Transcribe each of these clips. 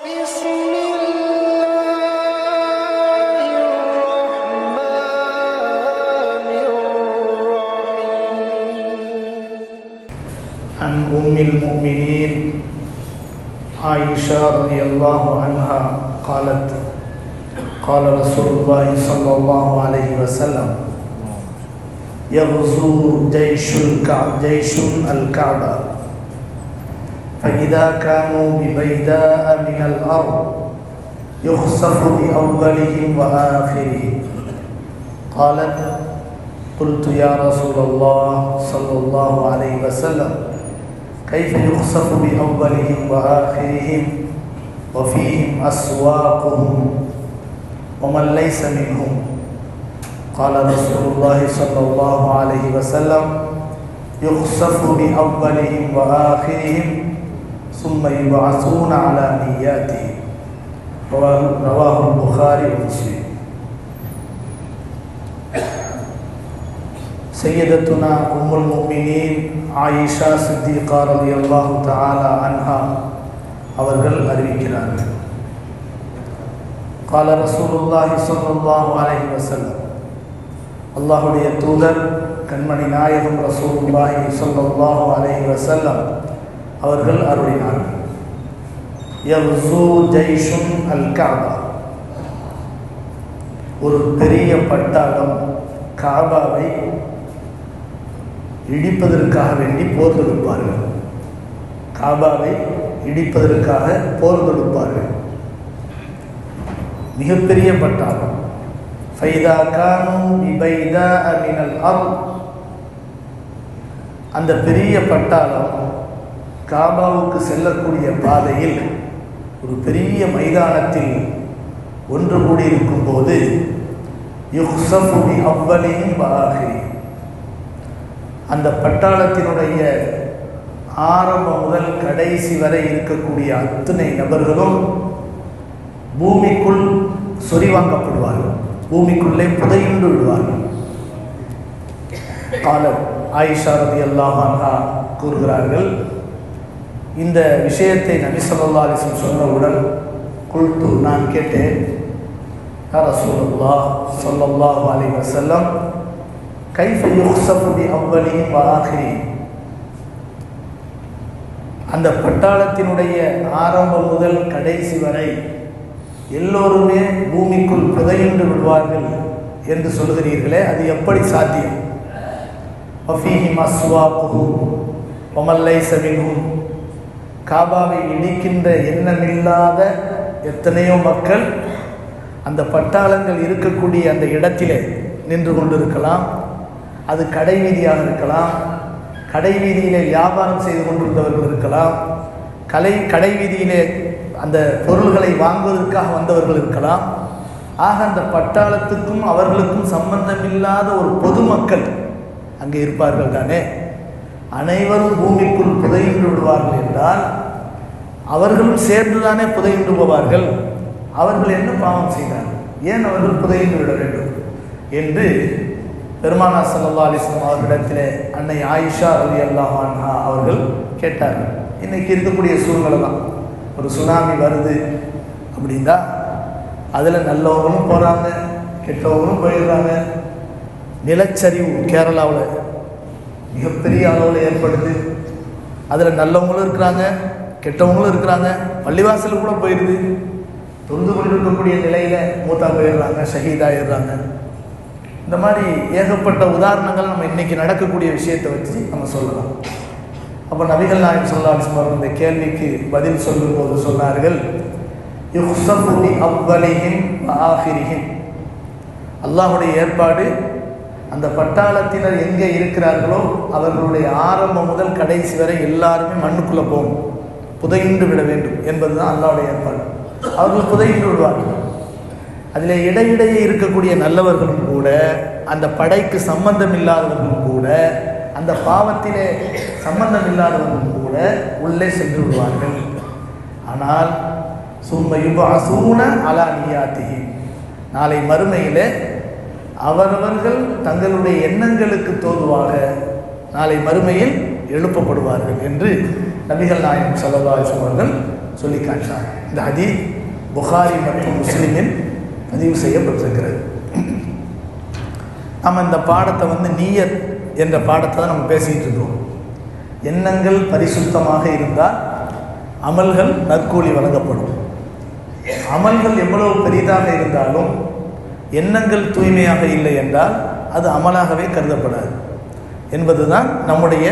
بسم الله الرحمن الرحيم. عن أم المؤمنين عائشة رضي الله عنها قالت قال رسول الله صلى الله عليه وسلم يغزو جيش الكعبة فإذا كانوا ببيداء من الأرض يخسف بأولهم وآخرهم. قالت قلت يا رسول الله صلى الله عليه وسلم كيف يخسف بأولهم وآخرهم وفيهم أسواقهم ومن ليس منهم؟ قال رسول الله صلى الله عليه وسلم يخسف بأولهم وآخرهم ثم يبعثون على نياتهم. رواه البخاري ومسلم. سيدتنا أم المؤمنين ஆயிஷா சித்திகா ரலியல்லாஹு தஆலா அன்ஹா அவர்கள் அறிவிக்கிறார்கள். قال رسول الله صلى الله عليه وسلم அல்லாஹ்வுடைய தூதர் கண்மணி நாயகம் ரசூலுல்லாஹி ஸல்லல்லாஹு அலைஹி வஸல்லம் அவர்கள் அருளினார்கள். யக்ஸு ஜைஷுன் அல் கஅபா, ஒரு பெரிய பட்டாளம் காபாவை இடிப்பதற்காக வேண்டி போர் தொடுப்பார்கள். காபாவை இடிப்பதற்காக போர் தொடுப்பார்கள். மிகப்பெரிய பட்டாளம். ஃபைதா கானு பிபைதாஅ மினல் அர்த், அந்த பெரிய பட்டாளம் காபாவுக்கு செல்லக்கூடிய பாதையில் ஒரு பெரிய மைதானத்தில் ஒன்று கூடியிருக்கும் போது யுக்ஸஃபு பி அவ்வலிஹிம் வ ஆகிரிஹிம், அந்த பட்டாளத்தினுடைய ஆரம்பம் முதல் கடைசி வரை இருக்கக்கூடிய அத்தனை நபர்களும் பூமிக்குள் சொறிவாங்கப்படுவார்கள், பூமிக்குள்ளே புதையுண்டு விடுவார்கள். காலம் ஆயிஷா ரலியல்லாஹு அன்ஹா கூறுகிறார்கள், இந்த விஷயத்தை நபி ஸல்லல்லாஹு அலைஹி வஸல்லம் சொன்னவுடன் குல்து, நான் கேட்டேன், யா ரசூலுல்லாஹ் ஸல்லல்லாஹு அலைஹி வஸல்லம் கைஃப யுக்ஸஃபு பி அவ்வலிஹிம் வ ஆகிரிஹிம், அந்த பட்டாளத்தினுடைய ஆரம்பம் முதல் கடைசி வரை எல்லோருமே பூமிக்குள் புதையுண்டு விடுவார்கள் என்று சொல்கிறீர்களே, அது எப்படி சாத்தியம்? வஃபீஹிம் அஸ்வாக்குஹும் வமன் லைஸ மின்ஹும், காபாவை இடிக்கின்ற எண்ணமில்லாத எத்தனையோ மக்கள் அந்த பட்டாளங்கள் இருக்கக்கூடிய அந்த இடத்திலே நின்று கொண்டிருக்கலாம். அது கடை வீதியாக இருக்கலாம், கடை வீதியிலே வியாபாரம் செய்து கொண்டிருந்தவர்கள் இருக்கலாம், கடை வீதியிலே அந்த பொருள்களை வாங்குவதற்காக வந்தவர்கள் இருக்கலாம். ஆக அந்த பட்டாளத்துக்கும் அவர்களுக்கும் சம்பந்தமில்லாத ஒரு பொதுமக்கள் அங்கே இருப்பார்கள் தானே. அனைவரும் பூமிக்குள் புதையுண்டு விடுவார்கள் என்றால் அவர்களும் சேர்ந்துதானே புதையுண்டு போவார்கள். அவர்கள் என்ன பாவம் செய்தார்கள், ஏன் அவர்கள் புதையுண்டு விட வேண்டும் என்று பெருமானார் ஸல்லல்லாஹு அலைஹி வஸல்லம் அவர்களிடத்திலே அன்னை ஆயிஷா ரலியல்லாஹு அன்ஹா அவர்கள் கேட்டார்கள். இன்னைக்கு இருக்கக்கூடிய சூழ்நிலை தான், ஒரு சுனாமி வருது அப்படின்னா அதில் நல்லவங்களும் போகிறாங்க, கெட்டவங்களும் போயிடுறாங்க. நிலச்சரிவு கேரளாவில் மிகப்பெரிய அளவில் ஏற்படுது, அதில் நல்லவங்களும் இருக்கிறாங்க, கெட்டவங்களும் இருக்கிறாங்க. பள்ளிவாசல் கூட போயிடுது, தொழுது கொண்டிருக்கக்கூடிய நிலையில் மூத்தா போயிடுறாங்க, ஷஹீதாயிடுறாங்க. இந்த மாதிரி ஏகப்பட்ட உதாரணங்கள் நம்ம இன்றைக்கி நடக்கக்கூடிய விஷயத்தை வச்சு நம்ம சொல்லலாம். அப்போ நபிகள் நாயகம் ஸல்லல்லாஹு அலைஹி வஸல்லம் இந்த கேள்விக்கு பதில் சொல்லும்போது சொன்னார்கள், யுக்ஸஃபு பி அவ்வலிஹிம் வ ஆகிரிஹிம், அல்லாஹ்வுடைய ஏற்பாடு அந்த பட்டாளத்தினர் எங்கே இருக்கிறார்களோ அவர்களுடைய ஆரம்பம் முதல் கடைசி வரை எல்லாருமே மண்ணுக்குள்ளே போகும், புதையுண்டு விட வேண்டும் என்பது தான் அல்லாஹ்வுடைய ஏற்பாடு. அவர்கள் புதையுண்டு விடுவார்கள். அதில் இடையிடையே இருக்கக்கூடிய நல்லவர்களும் கூட, அந்த படைக்கு சம்பந்தம் இல்லாதவர்களும் கூட, அந்த பாவத்திலே சம்பந்தம் இல்லாதவர்களும் கூட உள்ளே சென்று விடுவார்கள். ஆனால் சும்ம யுபஅஸூன அலா நியாத்திஹிம், நாளை மறுமையிலே அவரவர்கள் தங்களுடைய எண்ணங்களுக்கு தோதுவாக நாளை மறுமையில் எழுப்பப்படுவார்கள் என்று நபிகள் நாயகம் ஸல்லல்லாஹு அலைஹி வஸல்லம் சொல்லி காட்டினார்கள். இந்த ஹதீஸ் புகாரி மற்றும் முஸ்லிமில் பதிவு செய்யப்பட்டிருக்கிறது. நம்ம இந்த பாடத்தை நீயத் என்ற பாடத்தை தான் நம்ம பேசிக்கிட்டு இருக்கோம். எண்ணங்கள் பரிசுத்தமாக இருந்தால் அமல்கள் நற்கூலி வழங்கப்படும். அமல்கள் எவ்வளவு பெரிதாக இருந்தாலும் எண்ணங்கள் தூய்மையாக இல்லை என்றால் அது அமலாகவே கருதப்படாது என்பதுதான் நம்முடைய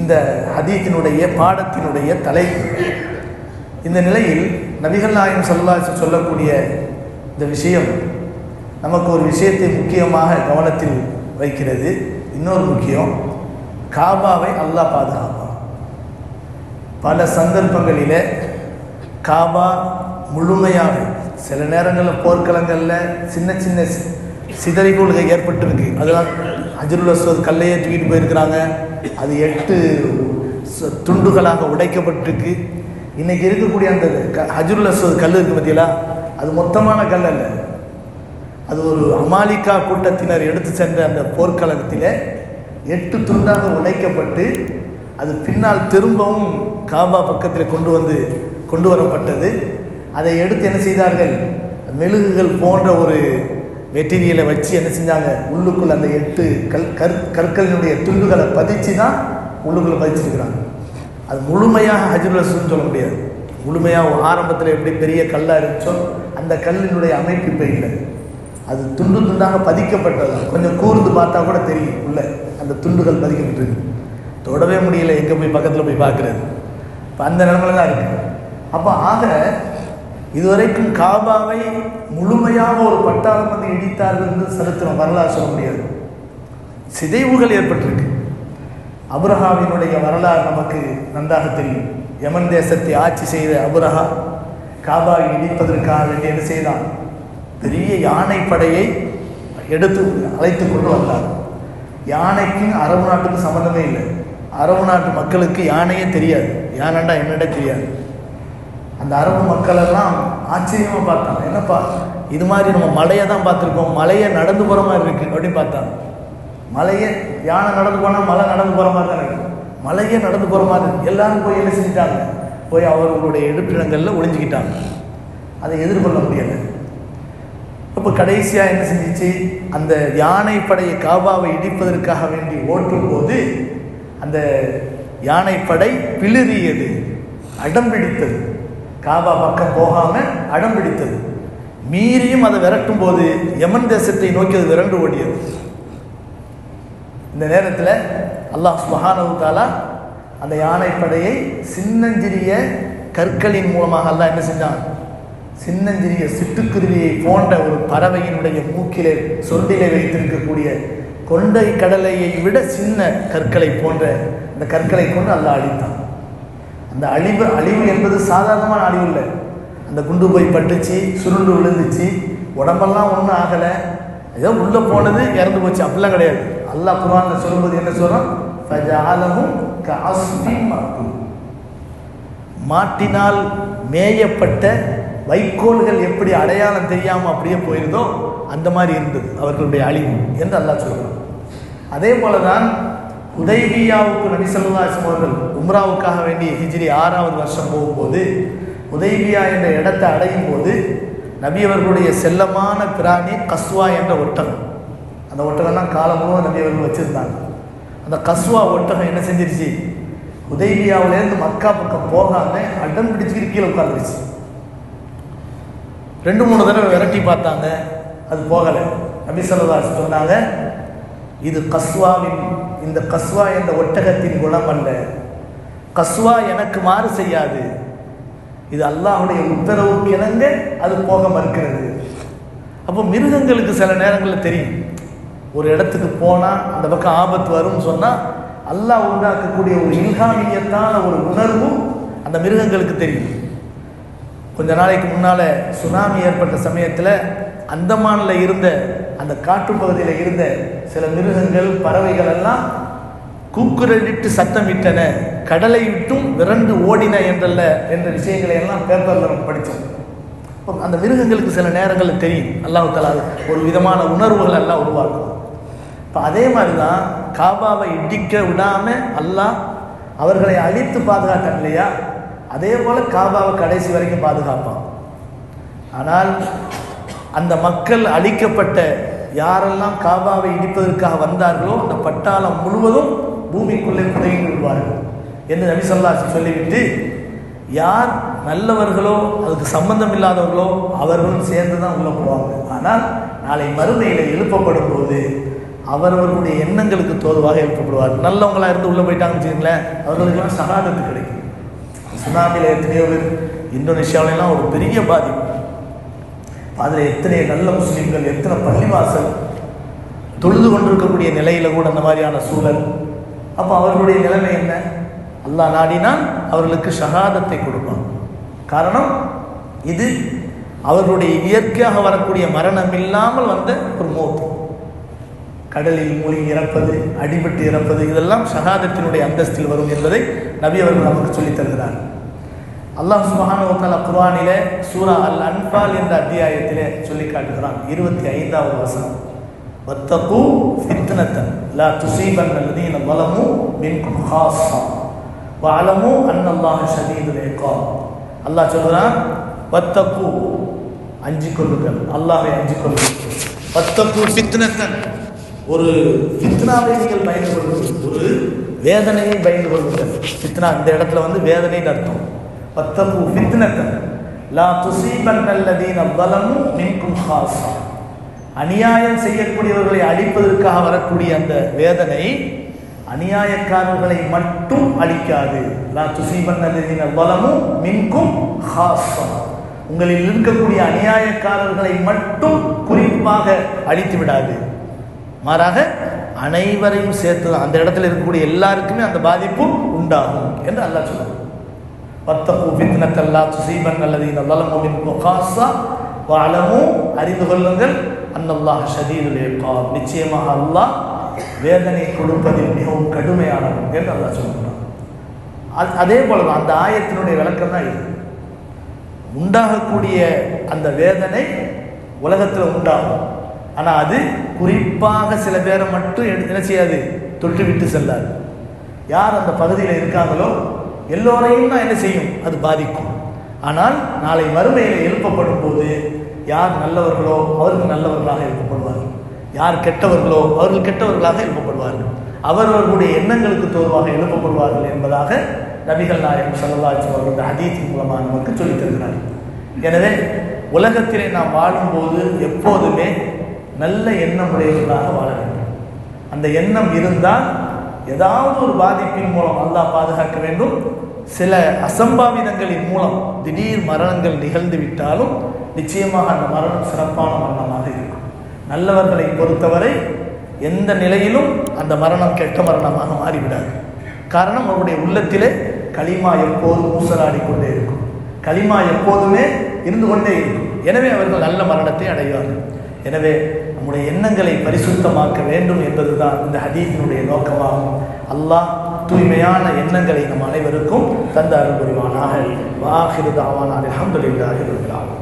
இந்த ஹதீஸினுடைய பாடத்தினுடைய தலைப்பு. இந்த நிலையில் நபிகள் நாயகம் ஸல்லல்லாஹு அலைஹி வஸல்லம் சொல்லக்கூடிய இந்த விஷயம் நமக்கு ஒரு விஷயத்தை முக்கியமாக கவனத்தில் வைக்கிறது. இன்னொரு முக்கியம், காபாவை அல்லாஹ் பாதுகாப்பான். பல சந்தர்ப்பங்களில் காபா முழுமையாக, சில நேரங்களில் போர்க்களங்களில் சின்ன சின்ன சிதறிகோள்கள் ஏற்பட்டிருக்கு. அதெல்லாம் ஹஜ்ருல் அஸ்வத் கல்லையே தூக்கிட்டு போயிருக்கிறாங்க. அது 8 துண்டுகளாக உடைக்கப்பட்டிருக்கு. இன்றைக்கி இருக்கக்கூடிய அந்த ஹஜ்ருல் அஸ்வத் கல் இருக்குது பார்த்தீங்களா, அது மொத்தமான கல் அல்ல. அது ஒரு அமாலிகா கூட்டத்தினர் எடுத்து சென்ற அந்த போர்க்களத்தில் 8 துண்டாக உடைக்கப்பட்டு அது பின்னால் திரும்பவும் காபா பக்கத்தில் கொண்டு வரப்பட்டது. அதை எடுத்து என்ன செய்தார்கள், மெழுகுகள் போன்ற ஒரு மெட்டீரியலை வச்சு என்ன செஞ்சாங்க, உள்ளுக்குள் அந்த 8 கற்களினுடைய துண்டுகளை பதிச்சு தான் உள்ளுக்குள்ளே பதிச்சிருக்கிறாங்க. அது முழுமையாக ஹஜ்ருல் அஸ்வத்னு சொல்ல முடியாது. முழுமையாக ஆரம்பத்தில் எப்படி பெரிய கல்லாக இருந்துச்சோ அந்த கல்லினுடைய அமைப்பு இப்போ இல்லை. அது துண்டு துண்டாக பதிக்கப்பட்டது. கொஞ்சம் கூர்ந்து பார்த்தா கூட தெரியும் உள்ள அந்த துண்டுகள் பதிக்கப்பட்டிருக்கு. தொடவே முடியல, எங்கே போய் பக்கத்தில் போய் பார்க்குறது. இப்போ அந்த நிலைமையில தான் இருக்குது. அப்போ ஆக இதுவரைக்கும் காபாவை முழுமையாக ஒரு பட்டாளம் இடித்தார்கள் என்று சரித்திரம் வரலாறு சொல்ல முடியாது. சிதைவுகள் ஏற்பட்டிருக்கு. அபுரஹாவினுடைய வரலாறு நமக்கு நன்றாக தெரியும். யமன் தேசத்தை ஆட்சி செய்த அபுரஹா காபாவை இடிப்பதற்காக வேண்டி என்ன செய்தான், பெரிய யானை படையை எடுத்து அழைத்து கொண்டு வந்தார். யானைக்கும் அரபு நாட்டுக்கும் சம்மந்தமே இல்லை. அரபு நாட்டு மக்களுக்கு யானையே தெரியாது, யானைண்டா என்னடா தெரியாது. அந்த அரபு மக்களெல்லாம் ஆச்சரியமாக பார்த்தாங்க. என்னப்பா இது மாதிரி நம்ம மலையை தான் பார்த்துருக்கோம், மலையை நடந்து போகிற மாதிரி இருக்குது அப்படின்னு பார்த்தாங்க. மலையே யானை நடந்து போனால் மலை நடந்து போகிற மாதிரி தான் இருக்குது, மலையே நடந்து போகிற மாதிரி. எல்லாரும் போய் என்ன செஞ்சிட்டாங்க, போய் அவர்களுடைய இருப்பிடங்களில் ஒளிஞ்சிக்கிட்டாங்க. அதை எதிர்கொள்ள முடியலை. இப்போ கடைசியாக என்ன செஞ்சிச்சு, அந்த யானை படையை காபாவை இடிப்பதற்காக வேண்டி ஓட்டும் போது அந்த யானைப்படை பிளிறியது, அடம்பிடித்தது. காபா பக்கம் போகாமல் அடம்பிடித்தது. மீறியும் அதை விரட்டும் போது யமன் தேசத்தை நோக்கி அது விரண்டு ஓடியது. இந்த நேரத்தில் அல்லாஹ் சுப்ஹானஹு வ தஆலா அந்த யானைப்படையை சின்னஞ்சிறிய கற்களின் மூலமாக அல்லாஹ் என்ன செஞ்சான், சின்னஞ்சிறிய சிட்டுக்குருவியை போன்ற ஒரு பறவையினுடைய மூக்கிலே சொண்டிலே வைத்திருக்கக்கூடிய கொண்டை கடலையை விட சின்ன கற்களை போன்ற அந்த கற்களை கொண்டு அல்லாஹ் அழித்தான். அந்த அழிவு என்பது சாதாரணமான அழிவு இல்லை. அந்த குண்டு போய் பட்டுச்சு, சுருண்டு விழுந்துச்சு, உடம்பெல்லாம் ஒன்றும் ஆகலை, ஏதோ உள்ளே போனது இறந்து போச்சு, அப்படிலாம் கிடையாது. அல்லாஹ் குர்ஆனில் சொல்லும்போது என்ன சொல்கிறான், ஃபஜஅலஹும் கஅஸ்ஃபின் மஅ்கூல். மாட்டினால் மேயப்பட்ட வைக்கோல்கள் எப்படி அடையாளம் தெரியாமல் அப்படியே போயிருந்தோ அந்த மாதிரி இருந்தது அவர்களுடைய அழிவு என்று அல்லாஹ் சொல்கிறான். அதே போல தான் ஹுதைபியாவுக்கு நபி ஸல்லல்லாஹு அலைஹி வஸல்லம் அவர்கள் உம்ராவுக்காக வேண்டி ஹிஜ்ரி 6வது வருஷம் போகும்போது ஹுதைபியா என்ற இடத்தை அடையும் போது நபி அவர்களுடைய செல்லமான பிராணி கஸ்வா என்ற ஒட்டகம், அந்த ஒட்டகம்லாம் காலமும் நபி அவர்கள் வச்சுருந்தாங்க. அந்த கஸ்வா ஒட்டகம் என்ன செஞ்சிருச்சு, ஹுதைபியாவிலேருந்து மக்கா பக்கம் போகாமல் அடம் பிடிச்சிக்கிட்டு கீழே உட்காந்துருச்சு. 2-3 தடவை விரட்டி பார்த்தாங்க, அது போகலை. நபி ஸல்லல்லாஹு அலைஹி வஸல்லம் சொன்னாங்க, இது இந்த கஸ்வா என்ற ஒட்டகத்தின் குணம் அல்ல, கஸ்வா எனக்கு மாறு செய்யாது, இது அல்லாஹ்வுடைய உத்தரவுக்கு இணங்க அது போக மறுக்கிறது. அப்போ மிருகங்களுக்கு சில நேரங்களில் தெரியும், ஒரு இடத்துக்கு போனால் அந்த பக்கம் ஆபத்து வரும்னு சொன்னால் அல்லாஹ் உண்டாக்கக்கூடிய ஒரு இல்ஹாமியத்தான ஒரு உணர்வும் அந்த மிருகங்களுக்கு தெரியும். கொஞ்ச நாளைக்கு முன்னால் சுனாமி ஏற்பட்ட சமயத்தில் அந்தமானில் இருந்த அந்த காட்டுப்பகுதியில் இருந்த சில மிருகங்கள் பறவைகள் எல்லாம் கூக்குரலிட்டு சத்தமிட்டன, கடலை விட்டும் விரண்டு ஓடின என்ற விஷயங்களை எல்லாம் பேப்பரில் நம்ம படித்தோம். இப்போ அந்த மிருகங்களுக்கு சில நேரங்களில் தெரியும், அல்லாஹ் தஆலா ஒரு விதமான உணர்வுகள் எல்லாம் உருவாக்கும். இப்போ அதே மாதிரி தான் காபாவை இடிக்க விடாமல் அல்லாஹ் அவர்களை அழித்து பாதுகாத்தான் இல்லையா. அதே போல் காபாவை கடைசி வரைக்கும் பாதுகாப்பான். ஆனால் அந்த மக்கள் அழிக்கப்பட்ட யாரெல்லாம் காபாவை இடிப்பதற்காக வந்தார்களோ அந்த பட்டாளம் முழுவதும் பூமிக்குள்ளே புதைந்து விடுவார்கள் என்று நபி ஸல்லல்லாஹு அலைஹி வஸல்லம் சொல்லிவிட்டு, யார் நல்லவர்களோ அதுக்கு சம்பந்தம் இல்லாதவர்களோ அவர்களும் சேர்ந்து தான் உள்ளே போவாங்க. ஆனால் நாளை மறுமையில் எழுப்பப்படும் போது அவர்களுடைய எண்ணங்களுக்கு தோதுவாக எழுப்பப்படுவார்கள். நல்லவங்களாக இருந்து உள்ளே போயிட்டாங்கன்னு வச்சுக்கோங்களேன், அவர்களுக்கெல்லாம் ஷஹாதத்து கிடைக்கும். சுனாமியில் எத்தனையோ பேர், இந்தோனேஷியாவிலாம் ஒரு பெரிய பாதிப்பு. அதில் எத்தனை நல்ல முஸ்லீம்கள், எத்தனை பள்ளிவாசல் தொழுது கொண்டிருக்கக்கூடிய நிலையில் கூட அந்த மாதிரியான சூழல். அப்போ அவர்களுடைய நிலைமை என்ன? அல்லாஹ் நாடினால் அவர்களுக்கு ஷஹாதத்தை கொடுப்பான். காரணம் இது அவர்களுடைய இயற்கையாக வரக்கூடிய மரணம் இல்லாமல் வந்த ஒரு மௌத். கடலில் மூழ்கி இறப்பது, அடிபட்டு இறப்பது, இதெல்லாம் ஷஹாதத்தினுடைய அந்தஸ்தில் வரும் என்பதை நபி அவர்கள் நமக்கு சொல்லித் தருகிறார். அல்லாஹ் சுப்ஹானஹு வ தஆலா குர்ஆனிலே சூரா அல் அன்ஃபால் என்ற அத்தியாயத்திலே சொல்லி காட்டுகிறான். 25வது வசனம், வத்தகு ஃபித்னத்தன் லா துஸீபன் அல்லதீன ஸலமு மின்கும் ஹாஸா வஅலமு அன்னல்லாஹ ஷதீதுல் இகாப். அல்லாஹ் சொல்கிறான், வத்தகு அஞ்சிக் கொள்ளுங்கள், அல்லாஹ்வை அஞ்சிக் கொள்ளுங்கள். வத்தகு ஃபித்னத்தன், ஒரு ஃபித்னாவை நீங்கள் பயந்து கொள்ளுங்கள், ஒரு வேதனையை பயந்து கொள்ளுங்கள். ஃபித்னா இந்த இடத்துல வந்து வேதனைன்னு அர்த்தம். வத்தகு ஃபித்னத்தன் லா துஸீபன் அல்லதீன ஸலமு மின்கும் ஹாஸா, அநியாயம் செய்யக்கூடியவர்களை அழிப்பதற்காக வரக்கூடிய அந்த வேதனை அநியாயக்காரர்களை மட்டும் அழிக்காது. லா துஸீபன் அல்லதீன ஸலமு மின்கும் ஹாஸா, உங்களில் இருக்கக்கூடிய அநியாயக்காரர்களை மட்டும் குறிப்பாக அழித்து விடாது, மாறாக அனைவரையும் சேர்த்து அந்த இடத்துல இருக்கக்கூடிய எல்லாருக்குமே அந்த பாதிப்பு உண்டாகும் என்று அல்லாஹ் சொல்றார். வத்தகு ஃபித்னத்தன் லா துஸீபன் அல்லதீன ஸலமு மின்கும் ஹாஸா வஅலமு, அறிந்து கொள்ளுங்கள், அன்னல்லாஹ ஷதீதுல் இகாப், நிச்சயமாக அல்லாஹ் வேதனை கொடுப்பதில் மிகவும் கடுமையானவன் என்று அல்லாஹ் சொல்கிறான். அதே போலதான் அந்த ஆயத்தினுடைய விளக்கம் தான் இது. உண்டாகக்கூடிய அந்த வேதனை உலகத்தில் உண்டாகும், ஆனால் அது குறிப்பாக சில பேரை மட்டும் என்ன செய்யாது, தொட்டுவிட்டு செல்லாது. யார் அந்த பகுதியில் இருக்காங்களோ எல்லோரையும் தான் என்ன செய்யும், அது பாதிக்கும். ஆனால் நாளை மறுமையில் எழுப்பப்படும் போது யார் நல்லவர்களோ அவர்கள் நல்லவர்களாக எழுப்பப்படுவார்கள், யார் கெட்டவர்களோ அவர்கள் கெட்டவர்களாக எழுப்பப்படுவார்கள், அவர்களுடைய எண்ணங்களுக்கு தோதுவாக எழுப்பப்படுவார்கள் என்பதாக நபிகள் நாயகம் ஸல்லல்லாஹு அலைஹி வஸல்லம் அவர்கள் ஹதீஸின் மூலமாக நமக்கு சொல்லித் தருகிறார்கள். எனவே உலகத்திலே நாம் வாழும்போது எப்போதுமே நல்ல எண்ணம் உடையவர்களாக வாழ வேண்டும். அந்த எண்ணம் இருந்தால் ஏதாவது ஒரு பாதிப்பின் மூலம் அல்லாஹ் பாதுகாக்க வேண்டும். சில அசம்பாவிதங்களின் மூலம் திடீர் மரணங்கள் நிகழ்ந்து விட்டாலும் நிச்சயமாக அந்த மரணம் சிறப்பான மரணமாக இருக்கும். நல்லவர்களை பொறுத்தவரை எந்த நிலையிலும் அந்த மரணம் கெட்ட மரணமாக மாறிவிடாது. காரணம், அவருடைய உள்ளத்திலே கலிமா எப்போதும் ஊசலாடி கொண்டே இருக்கும், கலிமா எப்போதுமே இருந்து கொண்டே இருக்கும். எனவே அவர்கள் நல்ல மரணத்தை அடைவார்கள். எனவே நம்முடைய எண்ணங்களை பரிசுத்தமாக்க வேண்டும் என்பதுதான் இந்த ஹதீஸினுடைய நோக்கமாகும். அல்லாஹ் தூய்மையான எண்ணங்களை நம் அனைவருக்கும் தந்த அருள் புரிவானாக. வாஹிரு தாவானா அல்ஹம்துலில்லாஹி ரப்பில் ஆலமீன்.